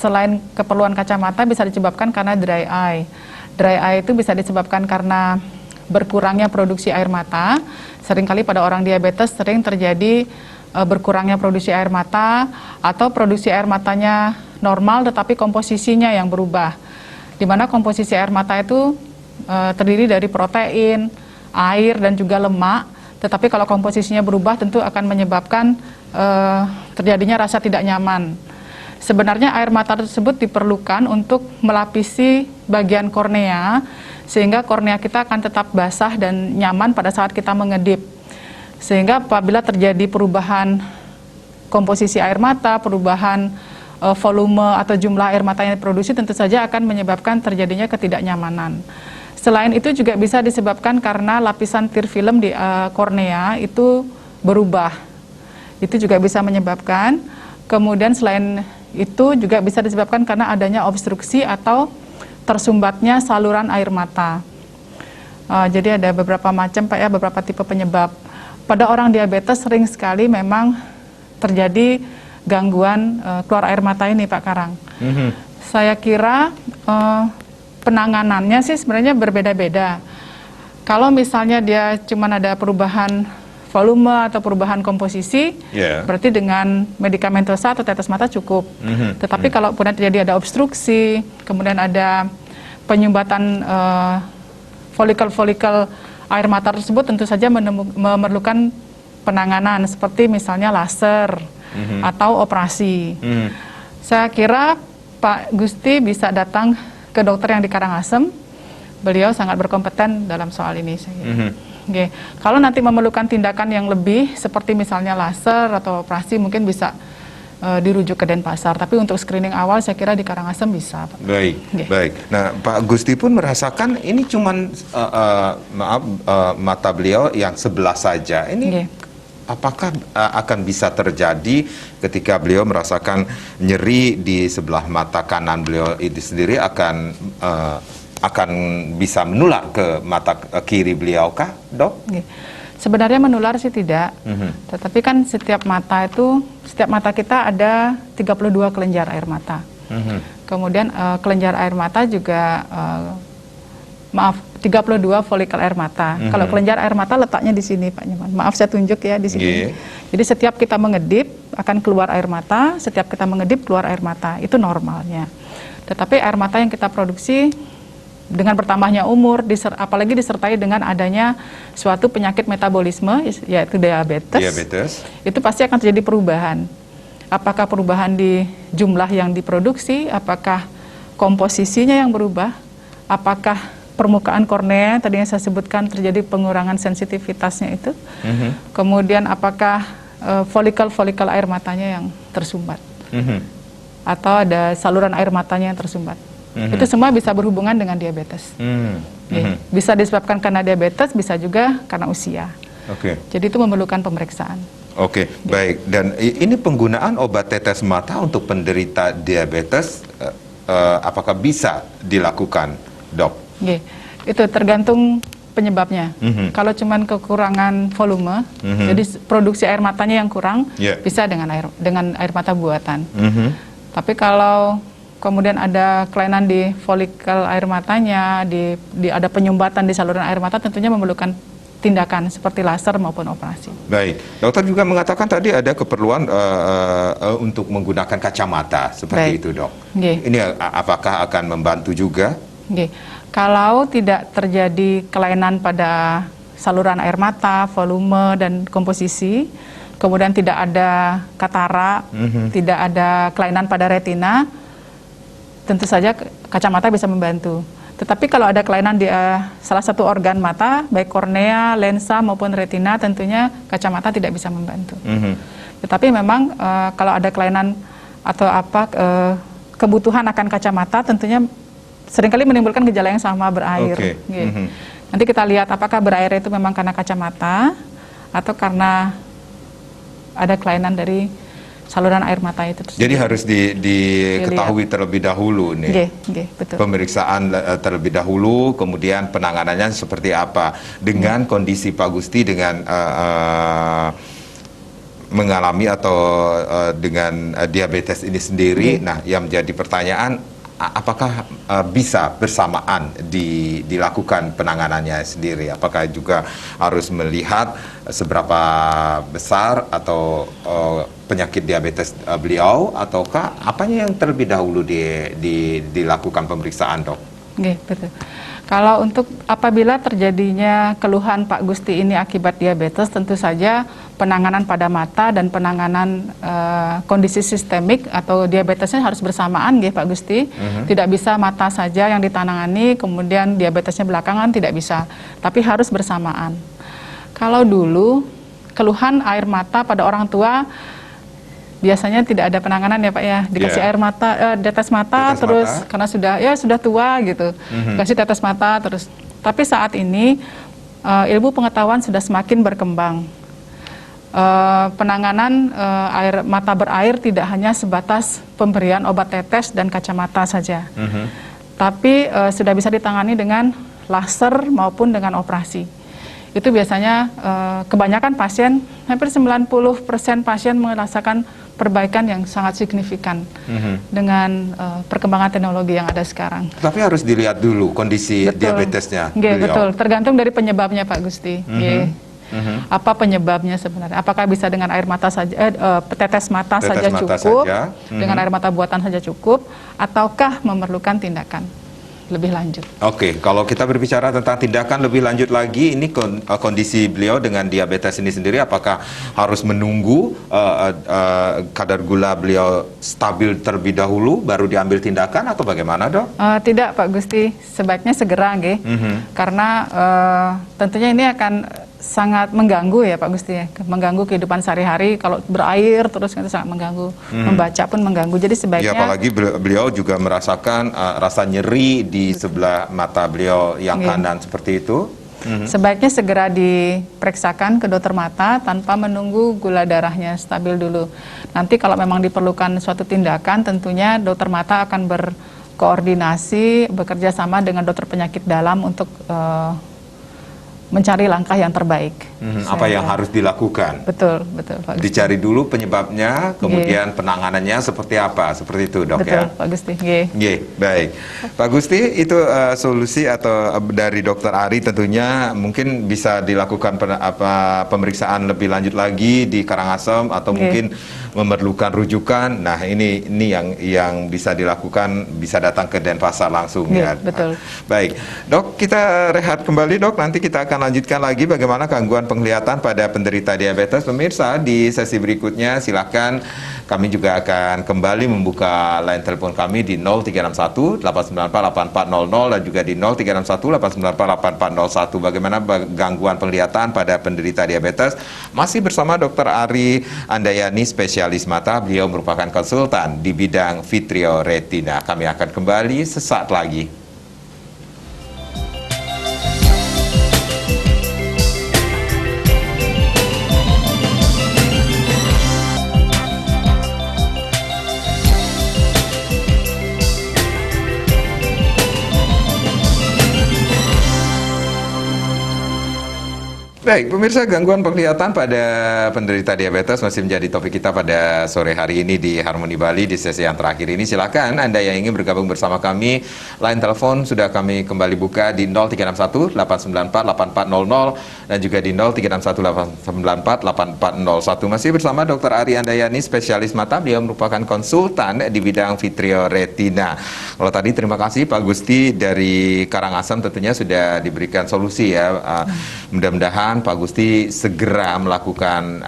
Selain keperluan kacamata bisa disebabkan karena dry eye. Dry eye itu bisa disebabkan karena berkurangnya produksi air mata. Seringkali pada orang diabetes sering terjadi berkurangnya produksi air mata, atau produksi air matanya normal tetapi komposisinya yang berubah. Di mana komposisi air mata itu terdiri dari protein, air dan juga lemak. Tetapi kalau komposisinya berubah tentu akan menyebabkan terjadinya rasa tidak nyaman. Sebenarnya air mata tersebut diperlukan untuk melapisi bagian kornea sehingga kornea kita akan tetap basah dan nyaman pada saat kita mengedip. Sehingga apabila terjadi perubahan komposisi air mata, perubahan volume atau jumlah air mata yang diproduksi tentu saja akan menyebabkan terjadinya ketidaknyamanan. Selain itu juga bisa disebabkan karena lapisan tear film di kornea itu berubah. Itu juga bisa menyebabkan. Kemudian selain itu juga bisa disebabkan karena adanya obstruksi atau tersumbatnya saluran air mata. Jadi ada beberapa macam Pak ya, beberapa tipe penyebab. Pada orang diabetes sering sekali memang terjadi gangguan keluar air mata ini Pak Karang. Saya kira penanganannya sih sebenarnya berbeda-beda. Kalau misalnya dia cuma ada perubahan volume atau perubahan komposisi, berarti dengan medikamentosa atau tetes mata cukup. Tetapi kalau kemudian terjadi ada obstruksi, kemudian ada penyumbatan folikel-folikel air mata tersebut, tentu saja memerlukan penanganan seperti misalnya laser atau operasi. Saya kira Pak Gusti bisa datang ke dokter yang di Karangasem. Beliau sangat berkompeten dalam soal ini. Okay. Kalau nanti memerlukan tindakan yang lebih seperti misalnya laser atau operasi mungkin bisa dirujuk ke Denpasar. Tapi untuk screening awal saya kira di Karangasem bisa. Pak. Baik, baik. Nah Pak Gusti pun merasakan ini cuman mata beliau yang sebelah saja. Ini apakah akan bisa terjadi ketika beliau merasakan nyeri di sebelah mata kanan beliau itu sendiri akan bisa menular ke mata kiri beliau kah, Dok? Sebenarnya menular sih tidak, tetapi kan setiap mata kita ada 32 kelenjar air mata. Kemudian kelenjar air mata juga 32 folikel air mata. Kalau kelenjar air mata letaknya di sini Pak Nyoman. Maaf saya tunjuk ya di sini. Jadi setiap kita mengedip akan keluar air mata, setiap kita mengedip keluar air mata. Itu normalnya. Tetapi air mata yang kita produksi dengan bertambahnya umur, apalagi disertai dengan adanya suatu penyakit metabolisme, yaitu diabetes, itu pasti akan terjadi perubahan. Apakah perubahan di jumlah yang diproduksi, apakah komposisinya yang berubah, apakah permukaan kornea, tadinya saya sebutkan terjadi pengurangan sensitivitasnya itu, kemudian apakah folikel-folikel air matanya yang tersumbat, atau ada saluran air matanya yang tersumbat. Itu semua bisa berhubungan dengan diabetes. Bisa disebabkan karena diabetes, bisa juga karena usia. Jadi itu memerlukan pemeriksaan. Baik. Dan ini penggunaan obat tetes mata untuk penderita diabetes, apakah bisa dilakukan, Dok? Itu tergantung penyebabnya. Kalau cuman kekurangan volume, jadi produksi air matanya yang kurang, bisa dengan air mata buatan. Tapi kalau kemudian ada kelainan di folikel air matanya, ada penyumbatan di saluran air mata, tentunya memerlukan tindakan seperti laser maupun operasi. Baik, dokter juga mengatakan tadi ada keperluan untuk menggunakan kacamata seperti itu, Dok. Ini apakah akan membantu juga? Kalau tidak terjadi kelainan pada saluran air mata, volume dan komposisi, kemudian tidak ada katarak, tidak ada kelainan pada retina, tentu saja kacamata bisa membantu. Tetapi kalau ada kelainan di salah satu organ mata, baik kornea, lensa maupun retina, tentunya kacamata tidak bisa membantu. Tetapi memang kalau ada kelainan atau kebutuhan akan kacamata, tentunya seringkali menimbulkan gejala yang sama, berair. Nanti kita lihat apakah berair itu memang karena kacamata atau karena ada kelainan dari saluran air mata itu. Jadi harus diketahui terlebih dahulu nih. Betul. Pemeriksaan terlebih dahulu, kemudian penanganannya seperti apa dengan kondisi Pak Gusti dengan mengalami atau dengan diabetes ini sendiri. Nah, yang menjadi pertanyaan, apakah bisa bersamaan dilakukan penanganannya sendiri? Apakah juga harus melihat seberapa besar atau penyakit diabetes beliau, ataukah apanya yang terlebih dahulu dilakukan pemeriksaan, Dok? Oke, betul. Kalau untuk apabila terjadinya keluhan Pak Gusti ini akibat diabetes, tentu saja penanganan pada mata dan penanganan kondisi sistemik atau diabetesnya harus bersamaan, ya Pak Gusti. Tidak bisa mata saja yang ditangani, kemudian diabetesnya belakangan, tidak bisa. Tapi harus bersamaan. Kalau dulu keluhan air mata pada orang tua, biasanya tidak ada penanganan ya Pak ya, dikasih air mata, tetes mata terus mata. Karena sudah tua gitu, kasih tetes mata terus. Tapi saat ini ilmu pengetahuan sudah semakin berkembang. Penanganan air mata berair tidak hanya sebatas pemberian obat tetes dan kacamata saja, tapi sudah bisa ditangani dengan laser maupun dengan operasi. Itu biasanya kebanyakan pasien, hampir 90% pasien merasakan perbaikan yang sangat signifikan dengan perkembangan teknologi yang ada sekarang. Tapi harus dilihat dulu kondisi diabetesnya beliau. Betul, tergantung dari penyebabnya Pak Gusti. Apa penyebabnya sebenarnya? Apakah bisa dengan air mata saja, tetes mata saja cukup, dengan air mata buatan saja cukup, ataukah memerlukan tindakan lebih lanjut? Oke, kalau kita berbicara tentang tindakan lebih lanjut lagi, ini kondisi beliau dengan diabetes ini sendiri, apakah harus menunggu kadar gula beliau stabil terlebih dahulu baru diambil tindakan atau bagaimana, Dok? Tidak Pak Gusti, sebaiknya segera, nggih. Karena tentunya ini akan sangat mengganggu ya Pak Gusti, mengganggu kehidupan sehari-hari. Kalau berair terus itu sangat mengganggu, membaca pun mengganggu. Jadi sebaiknya. Ya, apalagi beliau juga merasakan rasa nyeri di sebelah mata beliau yang kanan seperti itu. Sebaiknya segera diperiksakan ke dokter mata tanpa menunggu gula darahnya stabil dulu. Nanti kalau memang diperlukan suatu tindakan, tentunya dokter mata akan berkoordinasi, bekerja sama dengan dokter penyakit dalam untuk mencari langkah yang terbaik. Apa yang harus dilakukan? Betul, Pak Gusti. Dicari dulu penyebabnya, kemudian penanganannya seperti apa? Seperti itu, Dok, betul, ya? Pak Gusti. Baik. Pak Gusti, itu solusi atau dari Dokter Ari tentunya mungkin bisa dilakukan pemeriksaan lebih lanjut lagi di Karangasem atau mungkin memerlukan rujukan. Nah, ini yang bisa dilakukan, bisa datang ke Denpasar langsung, ya. Betul. Baik, Dok, kita rehat kembali, Dok. Nanti kita akan lanjutkan lagi bagaimana gangguan penglihatan pada penderita diabetes. Pemirsa, di sesi berikutnya silakan, kami juga akan kembali membuka line telepon kami di 0361 894 8400 dan juga di 0361 894 8401. Bagaimana gangguan penglihatan pada penderita diabetes? Masih bersama Dr. Ari Andayani, spesialis mata. Beliau merupakan konsultan di bidang vitreoretina. Kami akan kembali sesaat lagi. Baik, pemirsa, gangguan penglihatan pada penderita diabetes masih menjadi topik kita pada sore hari ini di Harmoni Bali di sesi yang terakhir ini. Silakan Anda yang ingin bergabung bersama kami, line telepon sudah kami kembali buka di 0361 894 8400 dan juga di 0361 894 8401. Masih bersama Dr. Ari Andayani, spesialis mata. Beliau merupakan konsultan di bidang vitreoretina. Kalau tadi terima kasih Pak Gusti dari Karangasem, tentunya sudah diberikan solusi ya. Mudah-mudahan Pak Gusti segera melakukan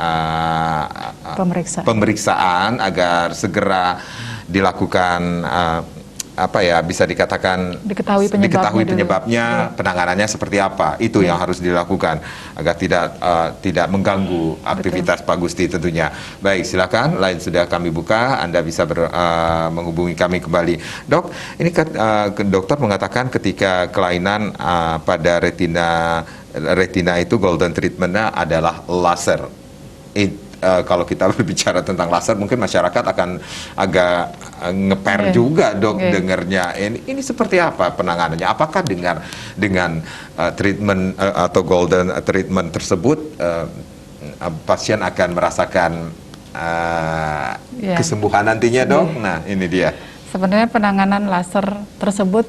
pemeriksaan agar segera dilakukan bisa dikatakan diketahui penyebabnya, penanganannya seperti apa. Itu yang harus dilakukan agar tidak mengganggu aktivitas Pak Gusti tentunya. Baik, silakan, line sudah kami buka, Anda bisa menghubungi kami kembali. Dok, ini dokter mengatakan ketika kelainan pada retina itu golden treatment-nya adalah laser. Kalau kita berbicara tentang laser, mungkin masyarakat akan agak ngeper juga, Dok, dengarnya. Ini seperti apa penanganannya? Apakah dengan treatment atau golden treatment tersebut pasien akan merasakan kesembuhan nantinya, Dok? Nah, ini dia. Sebenarnya penanganan laser tersebut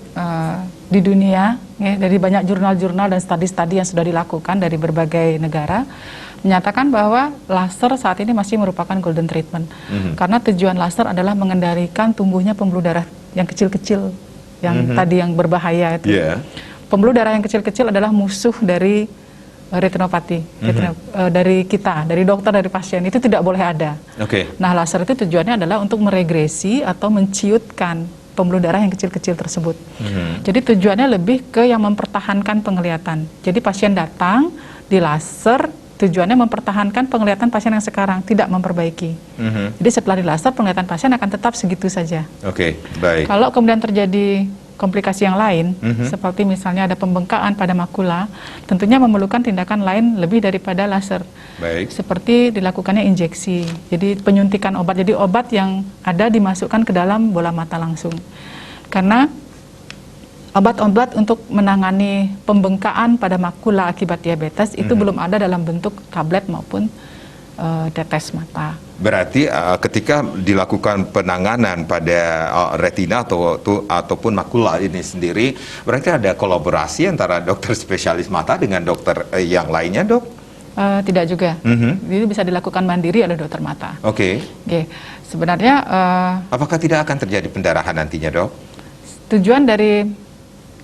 di dunia, ya, dari banyak jurnal-jurnal dan studi-studi yang sudah dilakukan dari berbagai negara, menyatakan bahwa laser saat ini masih merupakan golden treatment. Karena tujuan laser adalah mengendalikan tumbuhnya pembuluh darah yang kecil-kecil, yang tadi yang berbahaya itu. Pembuluh darah yang kecil-kecil adalah musuh dari retinopati, dari kita, dari dokter, dari pasien, itu tidak boleh ada. Nah, laser itu tujuannya adalah untuk meregresi atau menciutkan pembuluh darah yang kecil-kecil tersebut. Jadi tujuannya lebih ke yang mempertahankan penglihatan. Jadi pasien datang di laser, tujuannya mempertahankan penglihatan pasien yang sekarang, tidak memperbaiki. Jadi setelah di laser, penglihatan pasien akan tetap segitu saja. Baik. Kalau kemudian terjadi komplikasi yang lain, seperti misalnya ada pembengkakan pada makula, tentunya memerlukan tindakan lain lebih daripada laser. Baik. Seperti dilakukannya injeksi, jadi penyuntikan obat. Jadi obat yang ada dimasukkan ke dalam bola mata langsung. Karena obat-obat untuk menangani pembengkakan pada makula akibat diabetes itu belum ada dalam bentuk tablet maupun tetes mata. Berarti ketika dilakukan penanganan pada retina ataupun makula ini sendiri, berarti ada kolaborasi antara dokter spesialis mata dengan dokter yang lainnya, Dok? Tidak juga. Jadi bisa dilakukan mandiri oleh dokter mata. Sebenarnya apakah tidak akan terjadi pendarahan nantinya, Dok? Tujuan dari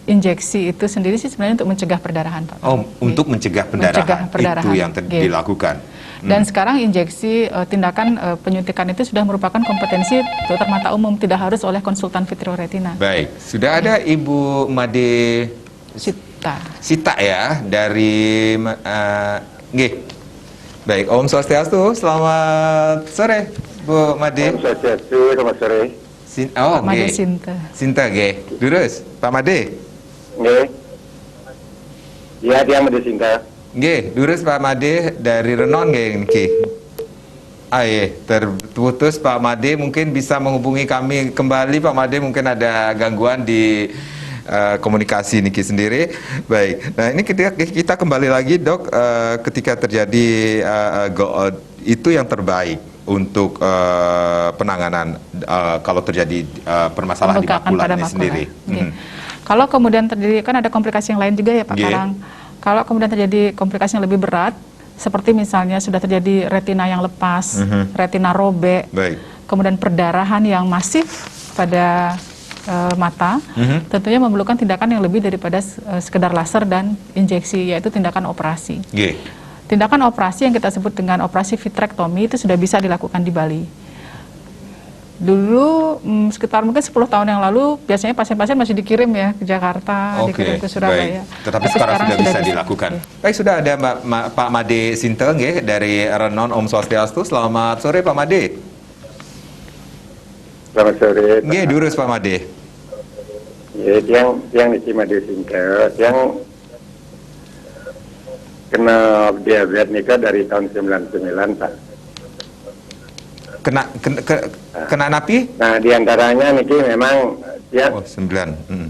injeksi itu sendiri sih sebenarnya untuk mencegah perdarahan, Pak. Untuk mencegah pendarahan. Itu yang dilakukan. Dan sekarang injeksi tindakan penyuntikan itu sudah merupakan kompetensi dokter mata umum, tidak harus oleh konsultan vitreoretina. Baik, sudah ada Ibu Made Sita ya dari baik, Om Swastiastu, selamat sore Bu Made. Om Swastiastu, selamat sore. Pak Made Sinta. Sinta Durus, Pak Made. Ya, dia Made Sinta. Durus Pak Made dari Renon niki. Terputus Pak Made, mungkin bisa menghubungi kami kembali Pak Made, mungkin ada gangguan di komunikasi niki sendiri. Baik. Nah, ini kita kembali lagi, Dok, ketika terjadi itu yang terbaik untuk penanganan kalau terjadi permasalahan di makula ini sendiri. Kalau kemudian terjadi, kan ada komplikasi yang lain juga ya Pak Karang. Kalau kemudian terjadi komplikasi yang lebih berat, seperti misalnya sudah terjadi retina yang lepas, retina robek, kemudian perdarahan yang masif pada mata, tentunya memerlukan tindakan yang lebih daripada sekedar laser dan injeksi, yaitu tindakan operasi. Tindakan operasi yang kita sebut dengan operasi vitrektomi itu sudah bisa dilakukan di Bali. Dulu sekitar mungkin 10 tahun yang lalu biasanya pasien-pasien masih dikirim ya ke Jakarta, dikirim ke Surabaya. Tetapi sekarang sudah bisa dilakukan. Baik, sudah ada Pak Made Sinta dari Renon. Om Swastiastu, selamat sore Pak Made. Selamat sore. Durus Pak Made. Yang di Made Sinta, yang kena diabetes nikah dari tahun 99 Pak. Kena napi? Nah, diantaranya niki memang dia 9.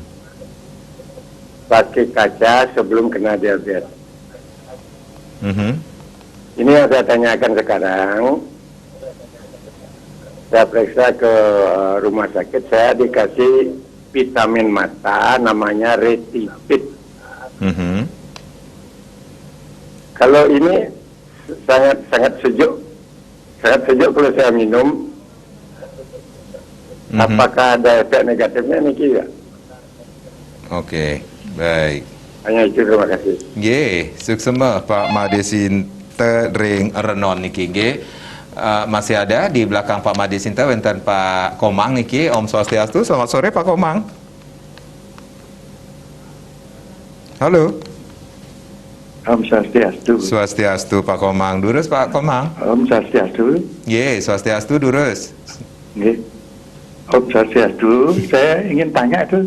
pakai kaca sebelum kena diabetes. Ini yang saya tanyakan sekarang. Saya periksa ke rumah sakit, saya dikasih vitamin mata namanya Retipid. Kalau ini sangat sejuk. Sangat sejuk kalau saya minum. Apakah ada efek negatifnya niki ya? Baik. Hanya itu, terima kasih. Suksema Pak Made Sinta ring Renon niki masih ada di belakang Pak Made Sinta wonten Pak Komang niki. Om Swastiastu, selamat sore Pak Komang. Halo. Om Swastiastu. Swastiastu Pak Komang. Durus Pak Komang. Om Swastiastu. Swastiastu Durus. Om Swastiastu. Saya ingin tanya itu.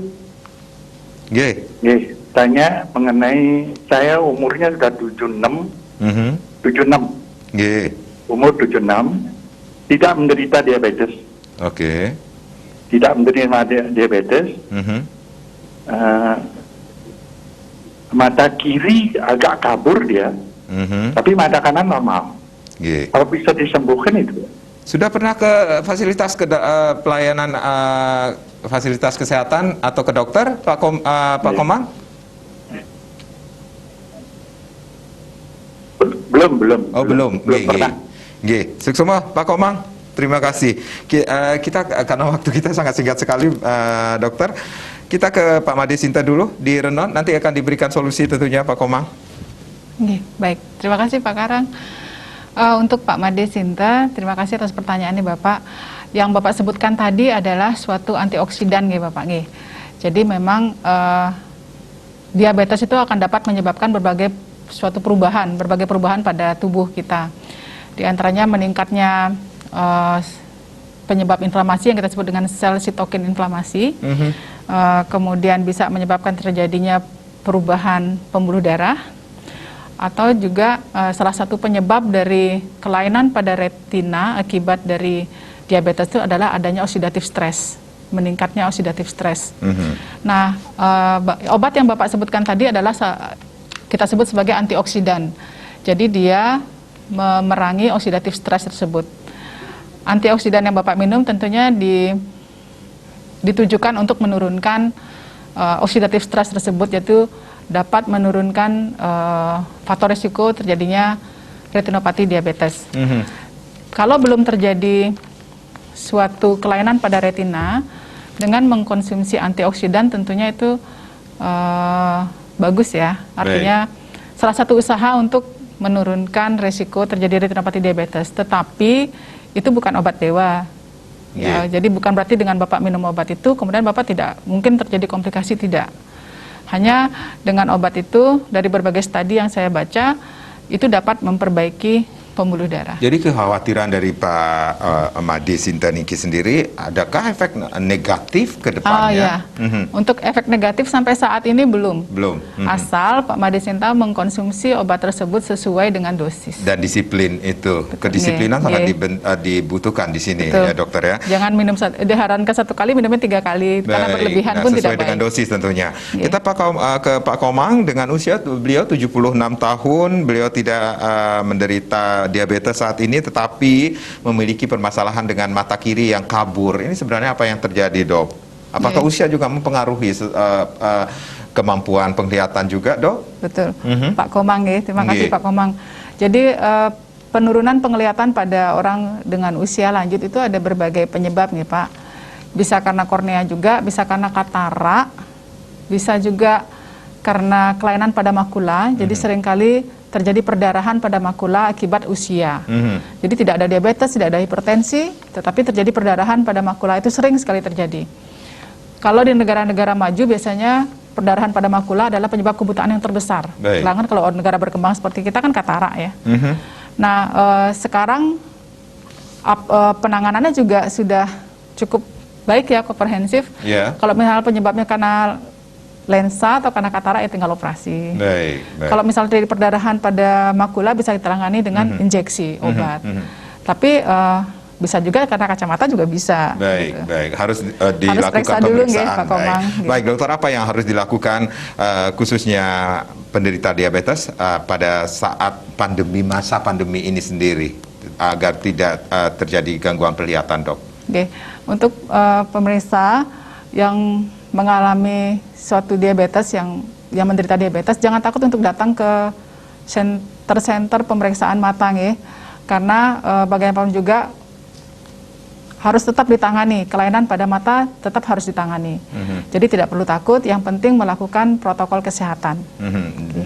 Tanya mengenai saya umurnya sudah 76. 76. Umur 76. Tidak menderita diabetes. Tidak menderita diabetes. Mata kiri agak kabur dia, tapi mata kanan normal. Kalau bisa disembuhkan itu. Sudah pernah ke fasilitas pelayanan fasilitas kesehatan atau ke dokter, Pak Komang? Belum. Oh, belum. pernah. Nggih. Suksema, Pak Komang. Terima kasih. Kita karena waktu kita sangat singkat sekali, dokter. Kita ke Pak Made Sinta dulu di Renon. Nanti akan diberikan solusi tentunya, Pak Komang. Oke, baik. Terima kasih Pak Karang. Untuk Pak Made Sinta, terima kasih atas pertanyaannya Bapak. Yang Bapak sebutkan tadi adalah suatu antioksidan, nggih Bapak. Nggih. Jadi memang diabetes itu akan dapat menyebabkan berbagai perubahan pada tubuh kita. Di antaranya meningkatnya penyebab inflamasi yang kita sebut dengan sel sitokin inflamasi, kemudian bisa menyebabkan terjadinya perubahan pembuluh darah, atau juga salah satu penyebab dari kelainan pada retina akibat dari diabetes itu adalah adanya oxidative stress, meningkatnya oxidative stress. Nah, obat yang Bapak sebutkan tadi adalah kita sebut sebagai antioksidan. Jadi dia memerangi oxidative stress tersebut. Antioksidan yang Bapak minum tentunya ditujukan untuk menurunkan oxidative stress tersebut, yaitu dapat menurunkan faktor risiko terjadinya retinopati diabetes. Kalau belum terjadi suatu kelainan pada retina, dengan mengkonsumsi antioksidan tentunya itu bagus ya. Artinya salah satu usaha untuk menurunkan resiko terjadi retinopati diabetes. Tetapi itu bukan obat dewa. Ya, jadi bukan berarti dengan Bapak minum obat itu kemudian Bapak tidak mungkin terjadi komplikasi, tidak. Hanya dengan obat itu dari berbagai studi yang saya baca itu dapat memperbaiki pembuluh darah. Jadi kekhawatiran dari Pak Made Sinta Niki sendiri, adakah efek negatif ke depannya? Untuk efek negatif sampai saat ini belum. Asal Pak Made Sinta mengkonsumsi obat tersebut sesuai dengan dosis. Dan disiplin itu, kedisiplinan sangat dibutuhkan di sini. Betul. Ya dokter ya. Jangan minum, disarankan 1 kali minumnya 3 kali, karena berlebihan pun tidak baik. Sesuai dengan dosis tentunya. Kita ke Pak Komang, dengan usia beliau 76 tahun, beliau tidak menderita diabetes saat ini, tetapi memiliki permasalahan dengan mata kiri yang kabur. Ini sebenarnya apa yang terjadi, Dok? Apakah usia juga mempengaruhi kemampuan penglihatan juga, Dok? Betul. Pak Komang, terima kasih Pak Komang. Jadi penurunan penglihatan pada orang dengan usia lanjut itu ada berbagai penyebab nih Pak. Bisa karena kornea juga, bisa karena katarak, bisa juga karena kelainan pada makula. Jadi seringkali terjadi perdarahan pada makula akibat usia. Jadi tidak ada diabetes, tidak ada hipertensi, tetapi terjadi perdarahan pada makula, itu sering sekali terjadi. Kalau di negara-negara maju biasanya perdarahan pada makula adalah penyebab kebutaan yang terbesar. Sedangkan kalau negara berkembang seperti kita kan katarak ya. Nah, sekarang penanganannya juga sudah cukup baik ya, komprehensif. Kalau misalnya penyebabnya karena lensa atau karena katarak ya tinggal operasi. Kalau misalnya terjadi perdarahan pada makula bisa ditangani dengan injeksi obat. Tapi bisa juga karena kacamata juga bisa. Harus dilakukan dulu, pemeriksaan. Pak Komang. Baik, dokter, apa yang harus dilakukan khususnya penderita diabetes pada saat masa pandemi ini sendiri agar tidak terjadi gangguan penglihatan, Dok? Untuk pemeriksa yang mengalami suatu diabetes, yang menderita diabetes, jangan takut untuk datang ke senter pemeriksaan mata, karena bagaimanapun juga harus tetap ditangani, kelainan pada mata tetap harus ditangani. Jadi tidak perlu takut, yang penting melakukan protokol kesehatan.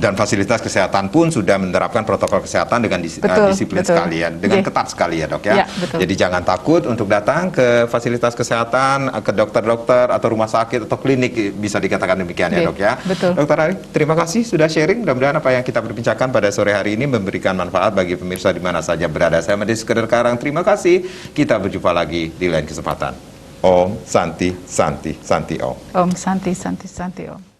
Dan fasilitas kesehatan pun sudah menerapkan protokol kesehatan dengan disiplin sekali ya, dengan ketat sekali ya, Dok ya. Jadi jangan takut untuk datang ke fasilitas kesehatan, ke dokter-dokter atau rumah sakit atau klinik, bisa dikatakan demikian ya, Dok ya. Dokter Ari, terima kasih sudah sharing. Mudah-mudahan apa yang kita berbincangkan pada sore hari ini memberikan manfaat bagi pemirsa di mana saja berada. Saya Made Sinta, terima kasih. Kita berjumpa lagi di lain kesempatan. Om Santi Santi Santi Om. Om Santi Santi Santi Om.